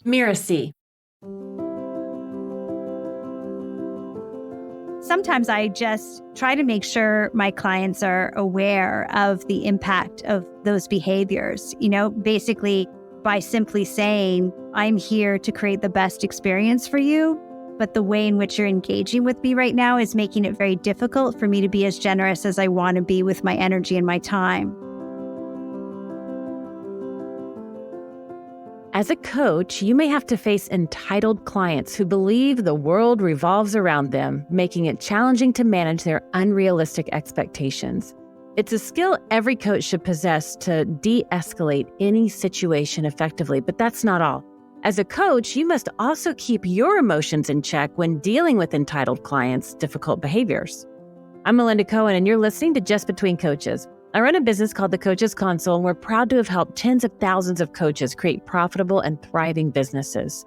Mirasee. Sometimes I just try to make sure my clients are aware of the impact of those behaviors, basically by simply saying, I'm here to create the best experience for you, but the way in which you're engaging with me right now is making it very difficult for me to be as generous as I want to be with my energy and my time. As a coach, you may have to face entitled clients who believe the world revolves around them, making it challenging to manage their unrealistic expectations. It's a skill every coach should possess to de-escalate any situation effectively, but that's not all. As a coach, you must also keep your emotions in check when dealing with entitled clients' difficult behaviors. I'm Melinda Cohan, and you're listening to Just Between Coaches. I run a business called The Coach's Console, and we're proud to have helped tens of thousands of coaches create profitable and thriving businesses.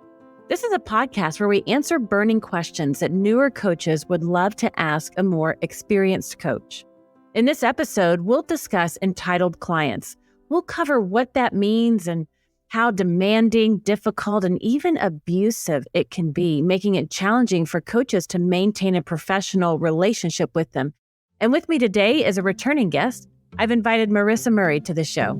This is a podcast where we answer burning questions that newer coaches would love to ask a more experienced coach. In this episode, we'll discuss entitled clients. We'll cover what that means and how demanding, difficult, and even abusive it can be, making it challenging for coaches to maintain a professional relationship with them. And with me today is a returning guest. I've invited Marisa Murray to the show.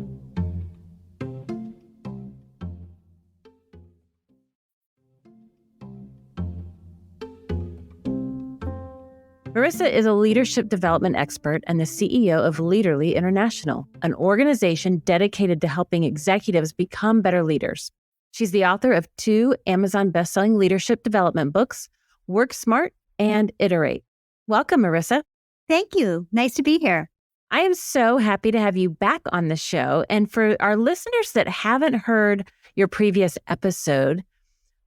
Marisa is a leadership development expert and the CEO of Leaderley International, an organization dedicated to helping executives become better leaders. She's the author of 2 Amazon bestselling leadership development books, Work Smart and Iterate. Welcome, Marisa. Thank you. Nice to be here. I am so happy to have you back on the show. And for our listeners that haven't heard your previous episode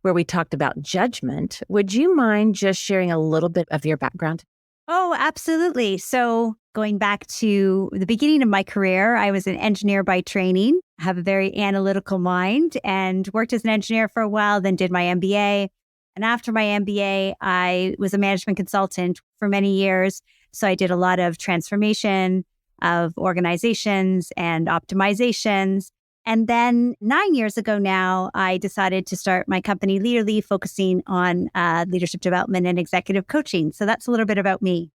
where we talked about judgment, would you mind just sharing a little bit of your background? Oh, absolutely. So going back to the beginning of my career, I was an engineer by training, have a very analytical mind, and worked as an engineer for a while, then did my MBA. And after my MBA, I was a management consultant for many years. So I did a lot of transformation of organizations and optimizations. And then 9 years ago now, I decided to start my company, Leaderley, focusing on leadership development and executive coaching. So that's a little bit about me.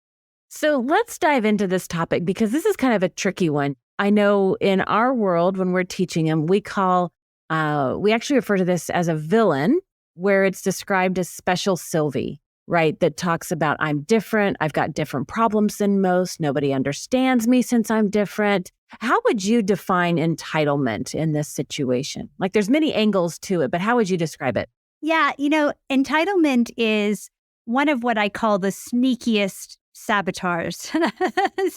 So let's dive into this topic because this is kind of a tricky one. I know in our world, when we're teaching them, we actually refer to this as a villain, where it's described as Special Sylvie, right? That talks about, I'm different. I've got different problems than most. Nobody understands me since I'm different. How would you define entitlement in this situation? Like there's many angles to it, but how would you describe it? Yeah, entitlement is one of what I call the sneakiest saboteurs,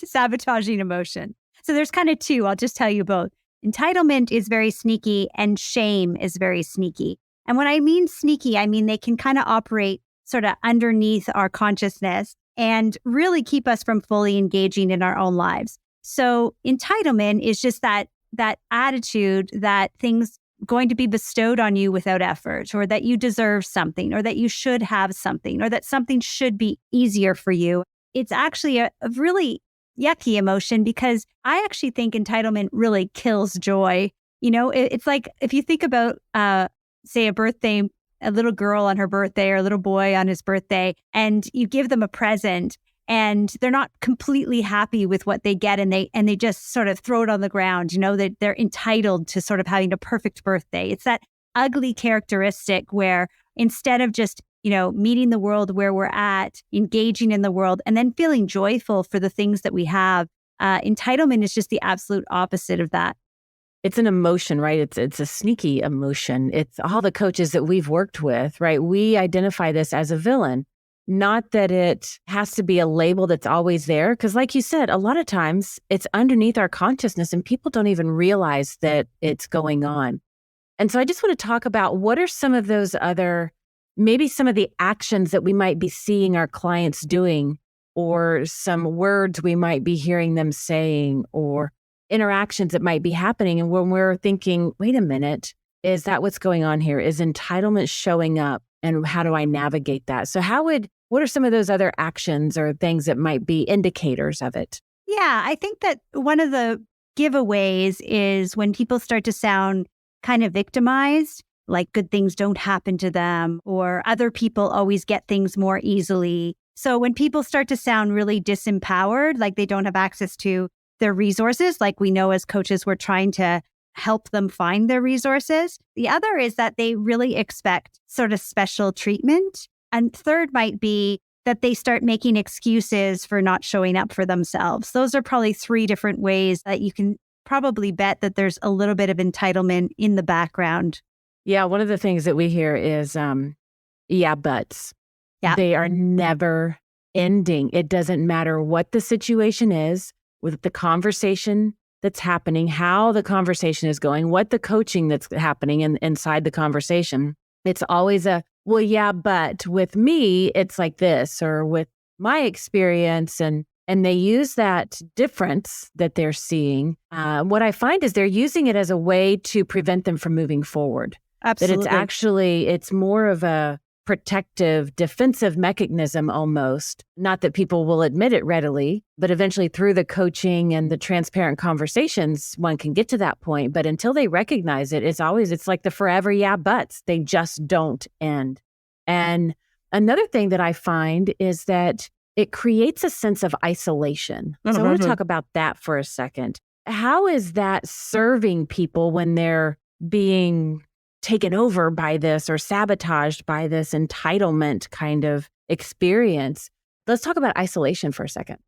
sabotaging emotion. So there's kind of 2. I'll just tell you both. Entitlement is very sneaky and shame is very sneaky. And when I mean sneaky, I mean they can kind of operate sort of underneath our consciousness and really keep us from fully engaging in our own lives. So entitlement is just that attitude that things going to be bestowed on you without effort, or that you deserve something, or that you should have something, or that something should be easier for you. It's actually a really yucky emotion because I actually think entitlement really kills joy. It's like if you think about, say, a little girl on her birthday or a little boy on his birthday, and you give them a present and they're not completely happy with what they get and they just sort of throw it on the ground, that they're entitled to sort of having a perfect birthday. It's that ugly characteristic where instead of just, meeting the world where we're at, engaging in the world, and then feeling joyful for the things that we have, entitlement is just the absolute opposite of that. It's an emotion, right? It's a sneaky emotion. It's all the coaches that we've worked with, right? We identify this as a villain. Not that it has to be a label that's always there. Because like you said, a lot of times it's underneath our consciousness and people don't even realize that it's going on. And so I just want to talk about what are some of those other, maybe some of the actions that we might be seeing our clients doing, or some words we might be hearing them saying, or interactions that might be happening. And when we're thinking, wait a minute, is that what's going on here? Is entitlement showing up? And how do I navigate that? So what are some of those other actions or things that might be indicators of it? Yeah, I think that one of the giveaways is when people start to sound kind of victimized like good things don't happen to them, or other people always get things more easily. So when people start to sound really disempowered, like they don't have access to their resources, like we know as coaches, we're trying to help them find their resources. The other is that they really expect sort of special treatment. And third might be that they start making excuses for not showing up for themselves. Those are probably three different ways that you can probably bet that there's a little bit of entitlement in the background. Yeah, one of the things that we hear is, yeah, buts. Yeah. They are never ending. It doesn't matter what the situation is, with the conversation that's happening, how the conversation is going, what the coaching that's happening inside the conversation. It's always well, yeah, but with me, it's like this, or with my experience. And they use that difference that they're seeing. What I find is they're using it as a way to prevent them from moving forward. Absolutely. That it's more of a protective, defensive mechanism almost. Not that people will admit it readily, but eventually through the coaching and the transparent conversations, one can get to that point. But until they recognize it, it's like the forever yeah buts. They just don't end. And another thing that I find is that it creates a sense of isolation. So I want to talk about that for a second. How is that serving people when they're being taken over by this or sabotaged by this entitlement kind of experience? Let's talk about isolation for a second.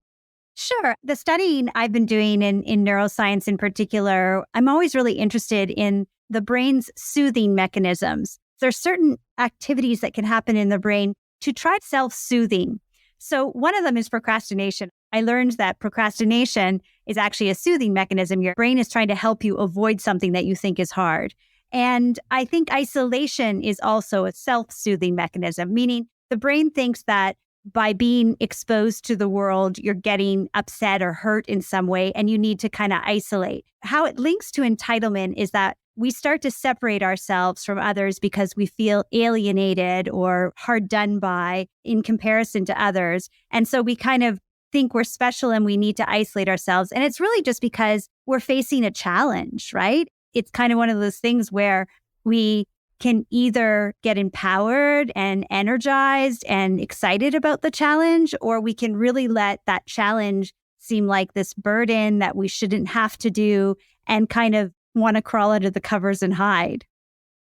Sure. The studying I've been doing in neuroscience in particular, I'm always really interested in the brain's soothing mechanisms. There's certain activities that can happen in the brain to try self-soothing. So one of them is procrastination. I learned that procrastination is actually a soothing mechanism. Your brain is trying to help you avoid something that you think is hard. And I think isolation is also a self-soothing mechanism, meaning the brain thinks that by being exposed to the world, you're getting upset or hurt in some way, and you need to kind of isolate. How it links to entitlement is that we start to separate ourselves from others because we feel alienated or hard done by in comparison to others. And so we kind of think we're special and we need to isolate ourselves. And it's really just because we're facing a challenge, right? It's kind of one of those things where we can either get empowered and energized and excited about the challenge, or we can really let that challenge seem like this burden that we shouldn't have to do and kind of want to crawl under the covers and hide.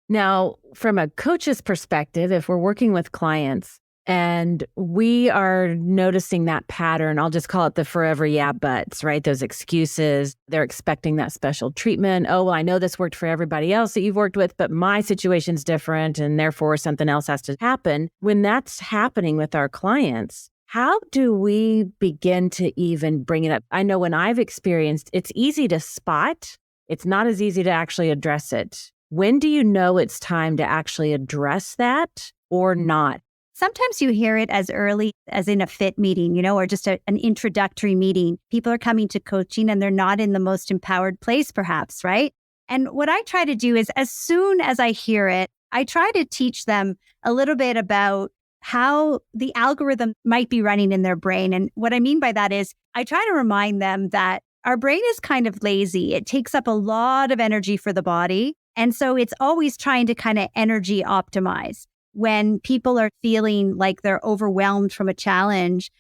Now, from a coach's perspective, if we're working with clients and we are noticing that pattern, I'll just call it the forever yeah buts, right? Those excuses, they're expecting that special treatment. Oh, well, I know this worked for everybody else that you've worked with, but my situation's different and therefore something else has to happen. When that's happening with our clients, how do we begin to even bring it up? I know when I've experienced, it's easy to spot. It's not as easy to actually address it. When do you know it's time to actually address that or not? Sometimes you hear it as early as in a fit meeting, or just an introductory meeting. People are coming to coaching and they're not in the most empowered place, perhaps, right? And what I try to do is as soon as I hear it, I try to teach them a little bit about how the algorithm might be running in their brain. And what I mean by that is I try to remind them that our brain is kind of lazy. It takes up a lot of energy for the body. And so it's always trying to kind of energy optimize. When people are feeling like they're overwhelmed from a challenge,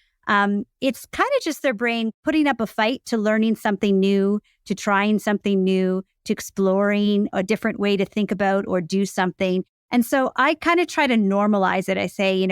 it's kind of just their brain putting up a fight to learning something new, to trying something new, to exploring a different way to think about or do something. And so I kind of try to normalize it. I say,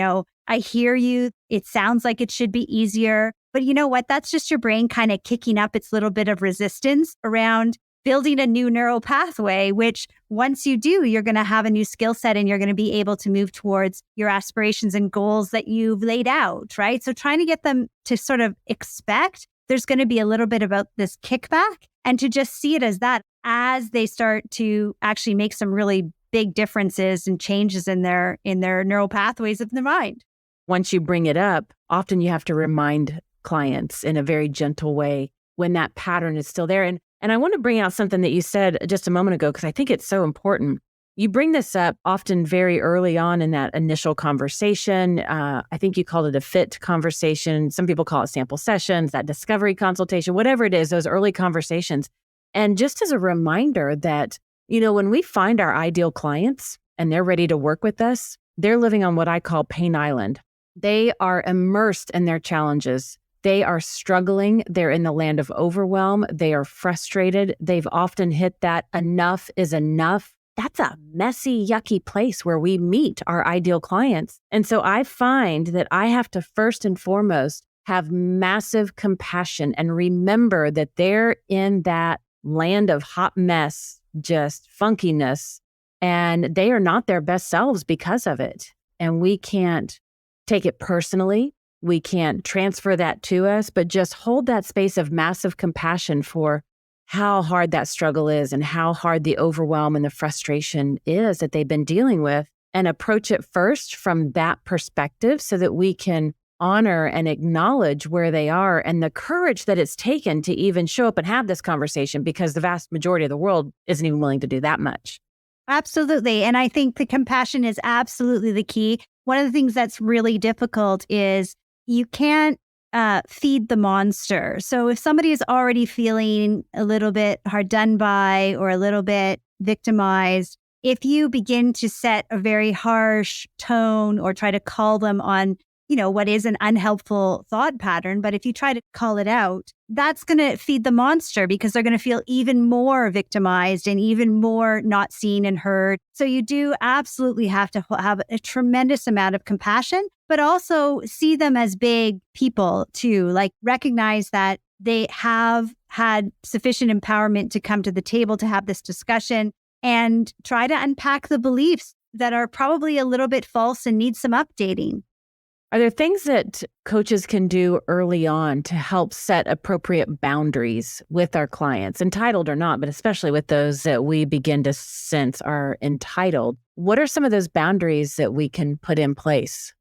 I hear you. It sounds like it should be easier. But you know what? That's just your brain kind of kicking up its little bit of resistance around building a new neural pathway, which once you do, you're going to have a new skill set and you're going to be able to move towards your aspirations and goals that you've laid out, right? So trying to get them to sort of expect there's going to be a little bit about this kickback and to just see it as that as they start to actually make some really big differences and changes in their neural pathways of their mind. Once you bring it up, often you have to remind clients in a very gentle way when that pattern is still there. And I want to bring out something that you said just a moment ago, because I think it's so important. You bring this up often very early on in that initial conversation. I think you called it a fit conversation. Some people call it sample sessions, that discovery consultation, whatever it is, those early conversations. And just as a reminder that, when we find our ideal clients, and they're ready to work with us, they're living on what I call Pain Island. They are immersed in their challenges. They are struggling. They're in the land of overwhelm. They are frustrated. They've often hit that enough is enough. That's a messy, yucky place where we meet our ideal clients. And so I find that I have to first and foremost have massive compassion and remember that they're in that land of hot mess, just funkiness, and they are not their best selves because of it. And we can't take it personally. We can't transfer that to us, but just hold that space of massive compassion for how hard that struggle is and how hard the overwhelm and the frustration is that they've been dealing with, and approach it first from that perspective so that we can honor and acknowledge where they are and the courage that it's taken to even show up and have this conversation, because the vast majority of the world isn't even willing to do that much. Absolutely. And I think the compassion is absolutely the key. One of the things that's really difficult is you can't feed the monster. So if somebody is already feeling a little bit hard done by or a little bit victimized, if you begin to set a very harsh tone or try to call them on, what is an unhelpful thought pattern, but if you try to call it out, that's going to feed the monster because they're going to feel even more victimized and even more not seen and heard. So you do absolutely have to have a tremendous amount of compassion, but also see them as big people too. Like recognize that they have had sufficient empowerment to come to the table to have this discussion and try to unpack the beliefs that are probably a little bit false and need some updating. Are there things that coaches can do early on to help set appropriate boundaries with our clients, entitled or not, but especially with those that we begin to sense are entitled? What are some of those boundaries that we can put in place?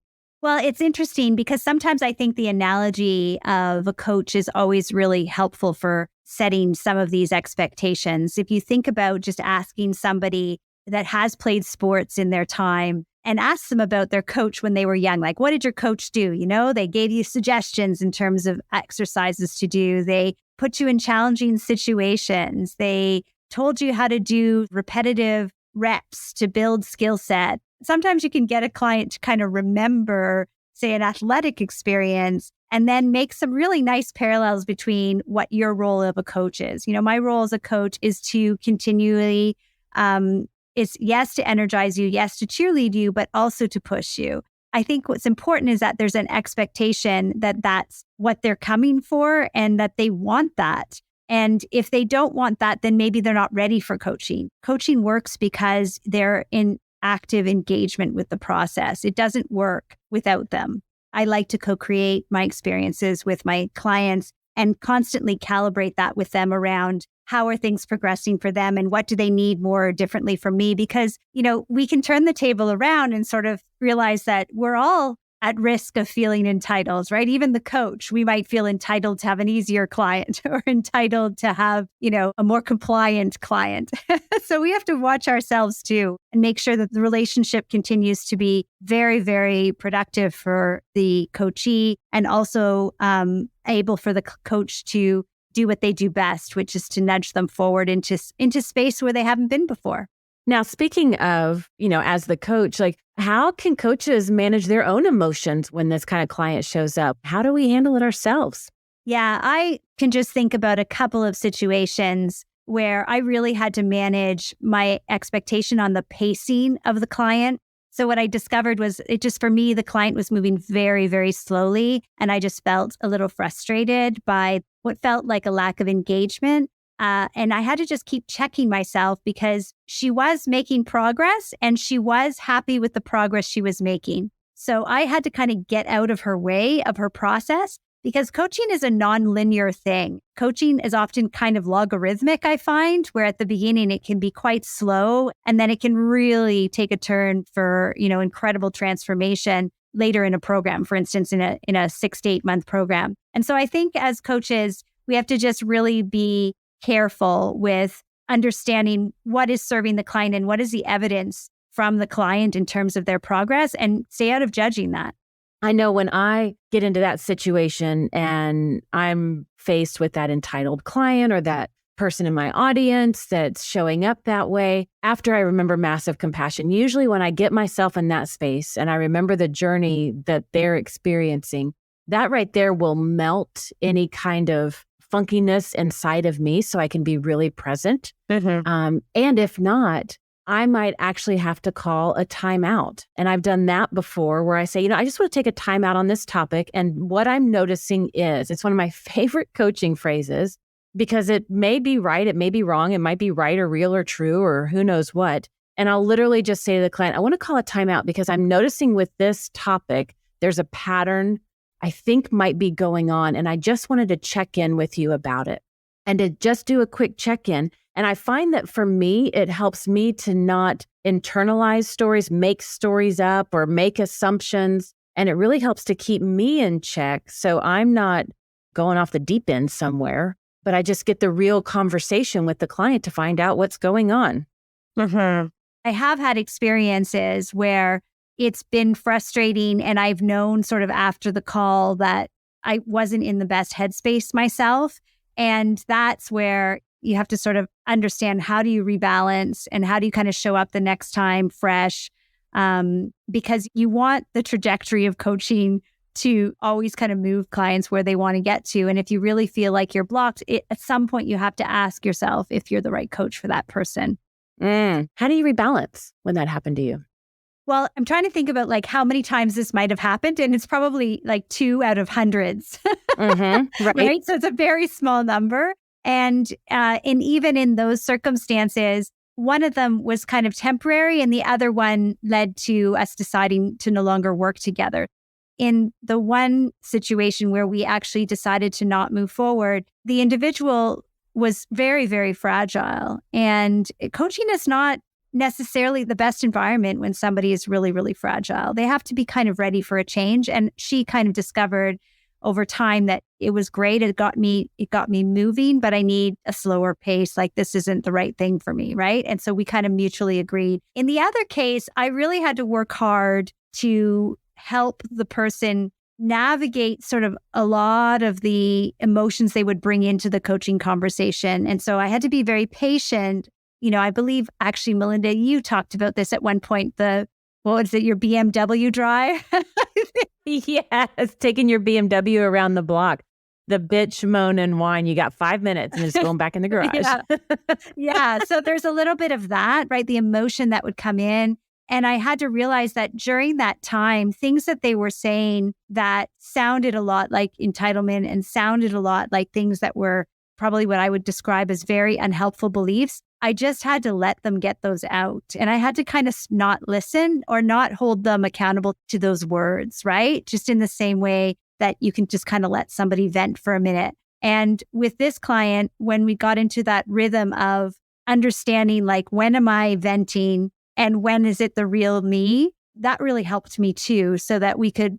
Well, it's interesting because sometimes I think the analogy of a coach is always really helpful for setting some of these expectations. If you think about just asking somebody that has played sports in their time and ask them about their coach when they were young. Like, what did your coach do? They gave you suggestions in terms of exercises to do. They put you in challenging situations. They told you how to do repetitive reps to build skill set. Sometimes you can get a client to kind of remember, say, an athletic experience and then make some really nice parallels between what your role of a coach is. My role as a coach is to continually is yes, to energize you, yes, to cheerlead you, but also to push you. I think what's important is that there's an expectation that that's what they're coming for and that they want that. And if they don't want that, then maybe they're not ready for coaching. Coaching works because they're in active engagement with the process. It doesn't work without them. I like to co-create my experiences with my clients and constantly calibrate that with them around how are things progressing for them and what do they need more differently from me? Because, we can turn the table around and sort of realize that we're all at risk of feeling entitled, right? Even the coach, we might feel entitled to have an easier client or entitled to have, a more compliant client. So we have to watch ourselves too and make sure that the relationship continues to be very, very productive for the coachee and also able for the coach to do what they do best, which is to nudge them forward into space where they haven't been before. Now, speaking of, as the coach, like how can coaches manage their own emotions when this kind of client shows up? How do we handle it ourselves? Yeah, I can just think about a couple of situations where I really had to manage my expectation on the pacing of the client. So what I discovered was for me, the client was moving very, very slowly. And I just felt a little frustrated by what felt like a lack of engagement. And I had to just keep checking myself because she was making progress and she was happy with the progress she was making. So I had to kind of get out of her way of her process because coaching is a non-linear thing. Coaching is often kind of logarithmic, I find, where at the beginning it can be quite slow and then it can really take a turn for, incredible transformation later in a program, for instance, in a 6 to 8 month program. And so I think as coaches, we have to just really be careful with understanding what is serving the client and what is the evidence from the client in terms of their progress and stay out of judging that. I know when I get into that situation and I'm faced with that entitled client or that person in my audience that's showing up that way. After I remember massive compassion, usually when I get myself in that space and I remember the journey that they're experiencing, that right there will melt any kind of funkiness inside of me so I can be really present. And if not, I might actually have to call a timeout. And I've done that before where I say, I just want to take a timeout on this topic. And what I'm noticing is, it's one of my favorite coaching phrases because it may be right, it may be wrong, it might be right or real or true or who knows what. And I'll literally just say to the client, I want to call a timeout because I'm noticing with this topic, there's a pattern I think might be going on. And I just wanted to check in with you about it and to just do a quick check-in. And I find that for me, it helps me to not internalize stories, make stories up or make assumptions. And it really helps to keep me in check. So I'm not going off the deep end somewhere, but I just get the real conversation with the client to find out what's going on. I have had experiences where it's been frustrating and I've known sort of after the call that I wasn't in the best headspace myself. And that's where you have to sort of understand, how do you rebalance and how do you kind of show up the next time fresh? Because you want the trajectory of coaching to always kind of move clients where they want to get to. And if you really feel like you're blocked, at some point you have to ask yourself if you're the right coach for that person. How do you rebalance when that happened to you? Well, I'm trying to think about like how many times this might have happened. And it's probably like 2 out of hundreds. Right? So it's a very small number. And even in those circumstances, one of them was kind of temporary and the other one led to us deciding to no longer work together. In the one situation where we actually decided to not move forward, the individual was very, very fragile. And coaching is not necessarily the best environment when somebody is really, really fragile. They have to be kind of ready for a change. And she kind of discovered over time that it was great. It got me moving, but I need a slower pace. Like, this isn't the right thing for me, right? And so we kind of mutually agreed. In the other case, I really had to work hard to help the person navigate sort of a lot of the emotions they would bring into the coaching conversation. And so I had to be very patient. I believe actually, Melinda, you talked about this at one point, what was it, your BMW drive? Yes, taking your BMW around the block. The bitch, moan, and whine. You got 5 minutes and it's going back in the garage. Yeah. So there's a little bit of that, right? The emotion that would come in. And I had to realize that during that time, things that they were saying that sounded a lot like entitlement and sounded a lot like things that were probably what I would describe as very unhelpful beliefs, I just had to let them get those out. And I had to kind of not listen or not hold them accountable to those words, right? Just in the same way that you can just kind of let somebody vent for a minute. And with this client, when we got into that rhythm of understanding, like, when am I venting and when is it the real me? That really helped me too, so that we could,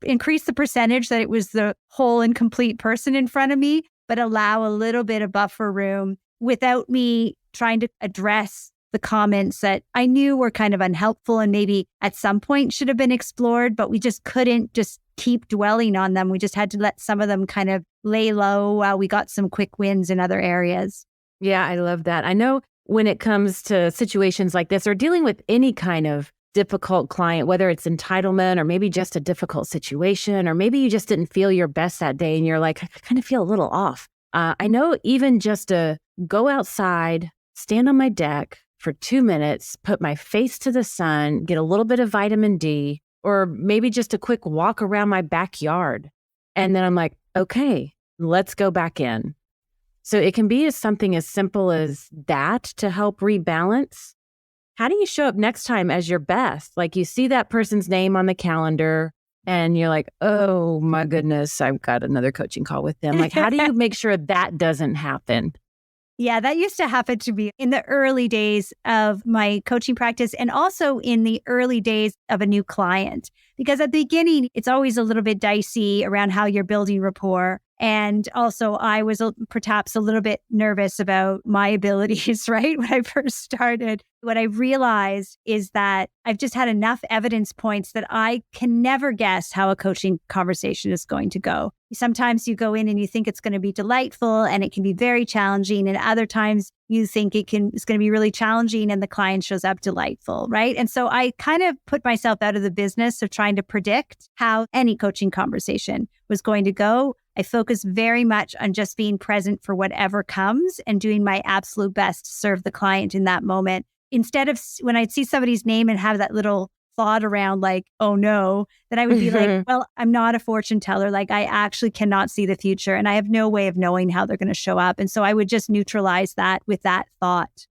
increase the percentage that it was the whole and complete person in front of me, but allow a little bit of buffer room without me trying to address the comments that I knew were kind of unhelpful and maybe at some point should have been explored, but we just couldn't just keep dwelling on them. We just had to let some of them kind of lay low while we got some quick wins in other areas. Yeah, I love that. I know when it comes to situations like this or dealing with any kind of difficult client, whether it's entitlement or maybe just a difficult situation, or maybe you just didn't feel your best that day and you're like, I kind of feel a little off. I know even just to go outside, stand on my deck for 2 minutes, put my face to the sun, get a little bit of vitamin D, or maybe just a quick walk around my backyard. And then I'm like, okay, let's go back in. So it can be something as simple as that to help rebalance. How do you show up next time as your best? Like, you see that person's name on the calendar and you're like, oh my goodness, I've got another coaching call with them. Like, how do you make sure that doesn't happen? Yeah, that used to happen to me in the early days of my coaching practice and also in the early days of a new client. Because at the beginning, it's always a little bit dicey around how you're building rapport. And also I was perhaps a little bit nervous about my abilities, right? When I first started, what I realized is that I've just had enough evidence points that I can never guess how a coaching conversation is going to go. Sometimes you go in and you think it's going to be delightful and it can be very challenging. And other times you think it's going to be really challenging and the client shows up delightful, right? And so I kind of put myself out of the business of trying to predict how any coaching conversation was going to go. I focus very much on just being present for whatever comes and doing my absolute best to serve the client in that moment. Instead of when I'd see somebody's name and have that little thought around like, oh no, then I would be like, well, I'm not a fortune teller. Like I actually cannot see the future and I have no way of knowing how they're going to show up. And so I would just neutralize that with that thought.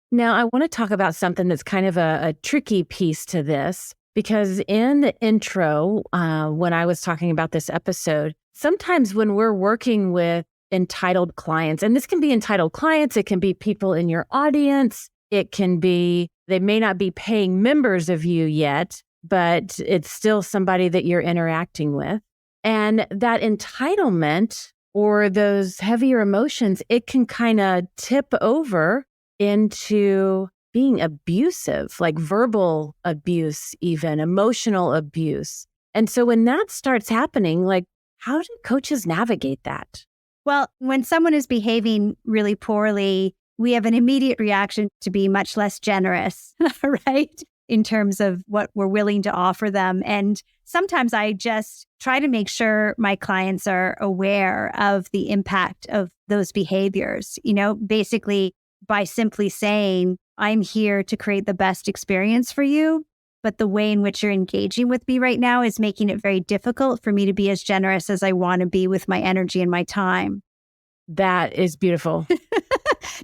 Now, I want to talk about something that's kind of a tricky piece to this, because in the intro, when I was talking about this episode, sometimes when we're working with entitled clients, and this can be entitled clients, it can be people in your audience, it can be, they may not be paying members of you yet, but it's still somebody that you're interacting with. And that entitlement or those heavier emotions, it can kind of tip over into being abusive, like verbal abuse, even emotional abuse. And so when that starts happening, like, how do coaches navigate that? Well, when someone is behaving really poorly, we have an immediate reaction to be much less generous, right? In terms of what we're willing to offer them. And sometimes I just try to make sure my clients are aware of the impact of those behaviors, basically by simply saying, I'm here to create the best experience for you. But the way in which you're engaging with me right now is making it very difficult for me to be as generous as I want to be with my energy and my time. That is beautiful.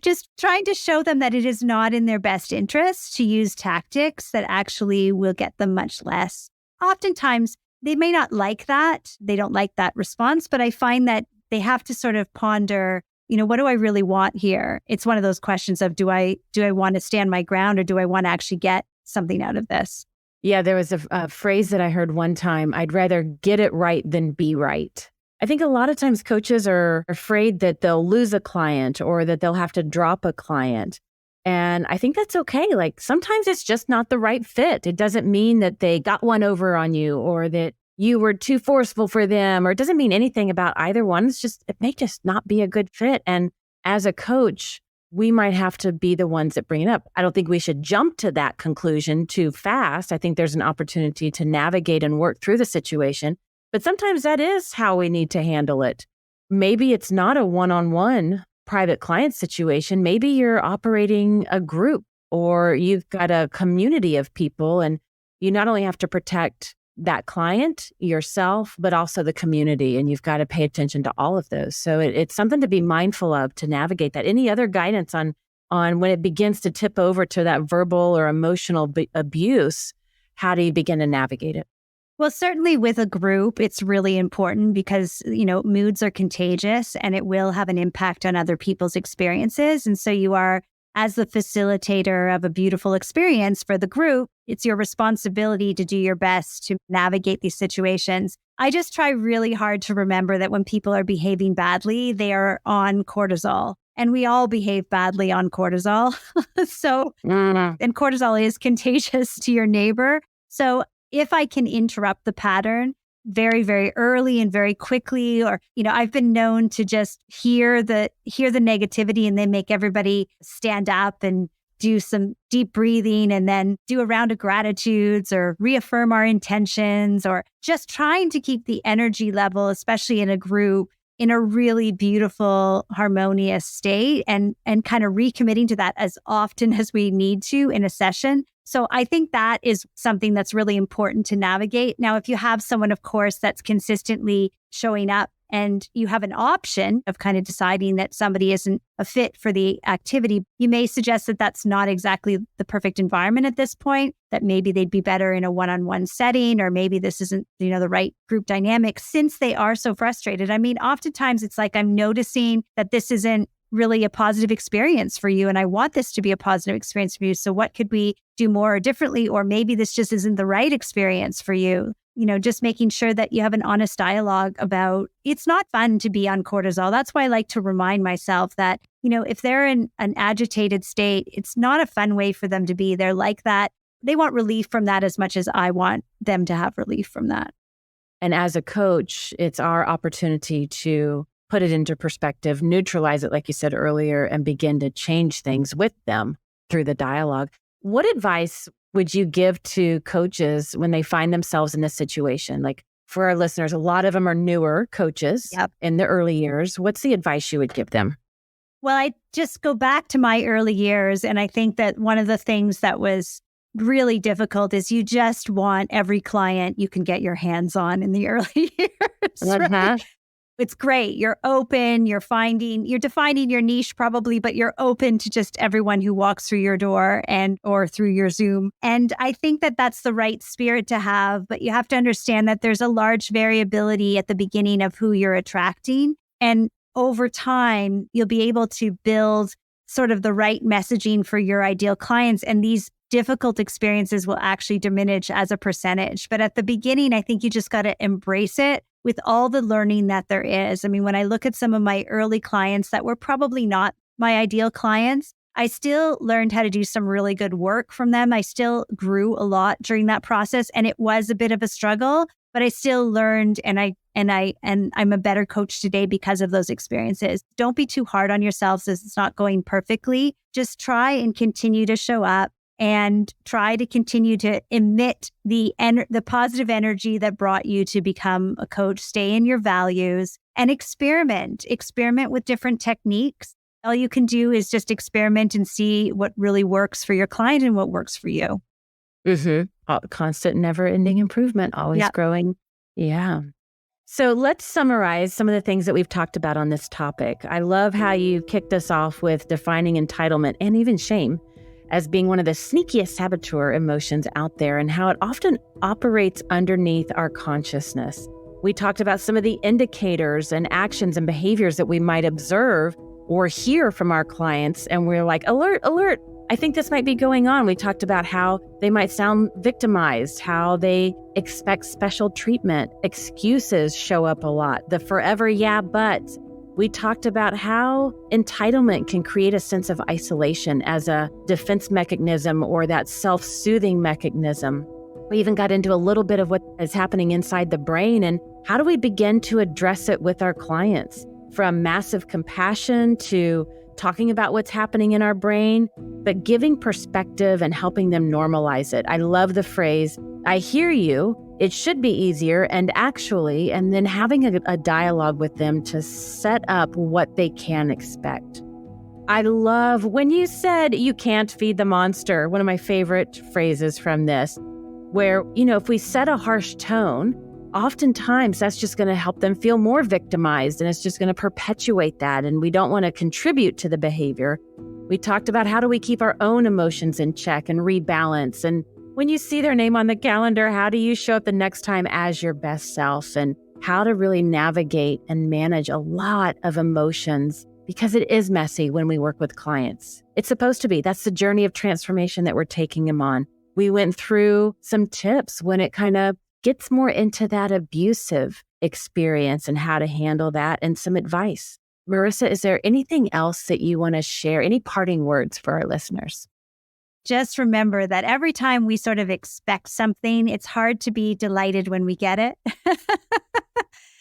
Just trying to show them that it is not in their best interest to use tactics that actually will get them much less. Oftentimes, they may not like that. They don't like that response, but I find that they have to sort of ponder, what do I really want here? It's one of those questions of, do I want to stand my ground or do I want to actually get something out of this? Yeah, there was a phrase that I heard one time, I'd rather get it right than be right. I think a lot of times coaches are afraid that they'll lose a client or that they'll have to drop a client. And I think that's okay. Like sometimes it's just not the right fit. It doesn't mean that they got one over on you or that you were too forceful for them, or it doesn't mean anything about either one. It may just not be a good fit. And as a coach, we might have to be the ones that bring it up. I don't think we should jump to that conclusion too fast. I think there's an opportunity to navigate and work through the situation. But sometimes that is how we need to handle it. Maybe it's not a one-on-one private client situation. Maybe you're operating a group or you've got a community of people and you not only have to protect that client, yourself, but also the community. And you've got to pay attention to all of those. So it's something to be mindful of to navigate that. Any other guidance on when it begins to tip over to that verbal or emotional abuse, how do you begin to navigate it? Well, certainly with a group, it's really important because, moods are contagious and it will have an impact on other people's experiences. And so you are, as the facilitator of a beautiful experience for the group, it's your responsibility to do your best to navigate these situations. I just try really hard to remember that when people are behaving badly, they are on cortisol. And we all behave badly on cortisol. And cortisol is contagious to your neighbor. So if I can interrupt the pattern very, very early and very quickly, or, I've been known to just hear the negativity and then make everybody stand up and do some deep breathing and then do a round of gratitudes or reaffirm our intentions, or just trying to keep the energy level, especially in a group, in a really beautiful, harmonious state and kind of recommitting to that as often as we need to in a session. So I think that is something that's really important to navigate. Now, if you have someone, of course, that's consistently showing up and you have an option of kind of deciding that somebody isn't a fit for the activity, you may suggest that that's not exactly the perfect environment at this point, that maybe they'd be better in a one-on-one setting, or maybe this isn't, the right group dynamic since they are so frustrated. I mean, oftentimes it's like I'm noticing that this isn't really a positive experience for you. And I want this to be a positive experience for you. So what could we do more or differently? Or maybe this just isn't the right experience for you. just making sure that you have an honest dialogue about it's not fun to be on cortisol. That's why I like to remind myself that, if they're in an agitated state, it's not a fun way for them to be. They're like that. They want relief from that as much as I want them to have relief from that. And as a coach, it's our opportunity to put it into perspective, neutralize it, like you said earlier, and begin to change things with them through the dialogue. What advice would you give to coaches when they find themselves in this situation? Like for our listeners, a lot of them are newer coaches in the early years. What's the advice you would give them? Well, I just go back to my early years. And I think that one of the things that was really difficult is you just want every client you can get your hands on in the early years. Right? It's great. You're open, you're defining your niche probably, but you're open to just everyone who walks through your door or through your Zoom. And I think that that's the right spirit to have, but you have to understand that there's a large variability at the beginning of who you're attracting. And over time, you'll be able to build sort of the right messaging for your ideal clients. And these difficult experiences will actually diminish as a percentage. But at the beginning, I think you just got to embrace it with all the learning that there is. I mean, when I look at some of my early clients that were probably not my ideal clients, I still learned how to do some really good work from them. I still grew a lot during that process, and it was a bit of a struggle, but I still learned, and I'm a better coach today because of those experiences. Don't be too hard on yourselves as it's not going perfectly. Just try and continue to show up and try to continue to emit the positive energy that brought you to become a coach. Stay in your values and experiment with different techniques. All you can do is just experiment and see what really works for your client and what works for you. Constant, never-ending improvement, always growing. Yeah. So let's summarize some of the things that we've talked about on this topic. I love how you kicked us off with defining entitlement and even shame as being one of the sneakiest saboteur emotions out there and how it often operates underneath our consciousness. We talked about some of the indicators and actions and behaviors that we might observe or hear from our clients, and we're like, alert, alert, I think this might be going on. We talked about how they might sound victimized, how they expect special treatment, excuses show up a lot, the forever yeah, but. We talked about how entitlement can create a sense of isolation as a defense mechanism or that self-soothing mechanism. We even got into a little bit of what is happening inside the brain and how do we begin to address it with our clients, from massive compassion to talking about what's happening in our brain, but giving perspective and helping them normalize it. I love the phrase, I hear you, it should be easier, and actually, and then having a dialogue with them to set up what they can expect. I love when you said you can't feed the monster, one of my favorite phrases from this, where, if we set a harsh tone, oftentimes that's just going to help them feel more victimized and it's just going to perpetuate that. And we don't want to contribute to the behavior. We talked about how do we keep our own emotions in check and rebalance. And when you see their name on the calendar, how do you show up the next time as your best self, and how to really navigate and manage a lot of emotions, because it is messy when we work with clients. It's supposed to be. That's the journey of transformation that we're taking them on. We went through some tips when it kind of gets more into that abusive experience and how to handle that, and some advice. Marisa, is there anything else that you want to share? Any parting words for our listeners? Just remember that every time we sort of expect something, it's hard to be delighted when we get it.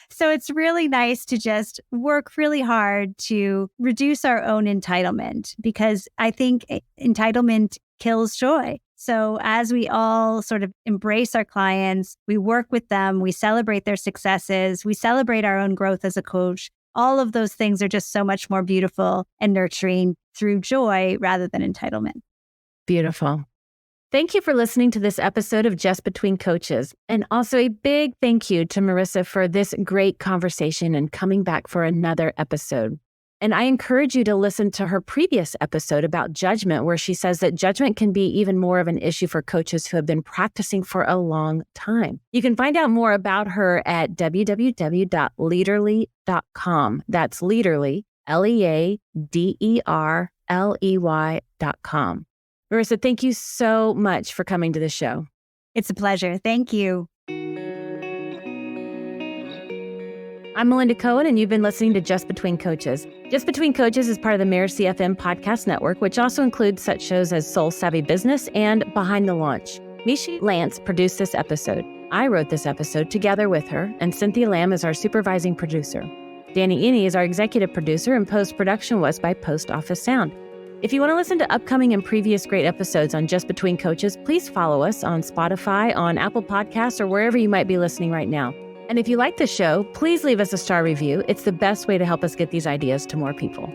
So it's really nice to just work really hard to reduce our own entitlement, because I think entitlement kills joy. So as we all sort of embrace our clients, we work with them, we celebrate their successes, we celebrate our own growth as a coach, all of those things are just so much more beautiful and nurturing through joy rather than entitlement. Beautiful. Thank you for listening to this episode of Just Between Coaches. And also a big thank you to Marisa for this great conversation and coming back for another episode. And I encourage you to listen to her previous episode about judgment, where she says that judgment can be even more of an issue for coaches who have been practicing for a long time. You can find out more about her at www.leaderley.com. That's Leaderley, Leaderley.com. Marisa, thank you so much for coming to the show. It's a pleasure. Thank you. I'm Melinda Cohan, and you've been listening to Just Between Coaches. Just Between Coaches is part of the Mirasee FM podcast network, which also includes such shows as Soul Savvy Business and Behind the Launch. Michi Lantz produced this episode. I wrote this episode together with her, and Cynthia Lamb is our supervising producer. Danny Iny is our executive producer, and post-production was by Post Office Sound. If you want to listen to upcoming and previous great episodes on Just Between Coaches, please follow us on Spotify, on Apple Podcasts, or wherever you might be listening right now. And if you like the show, please leave us a star review. It's the best way to help us get these ideas to more people.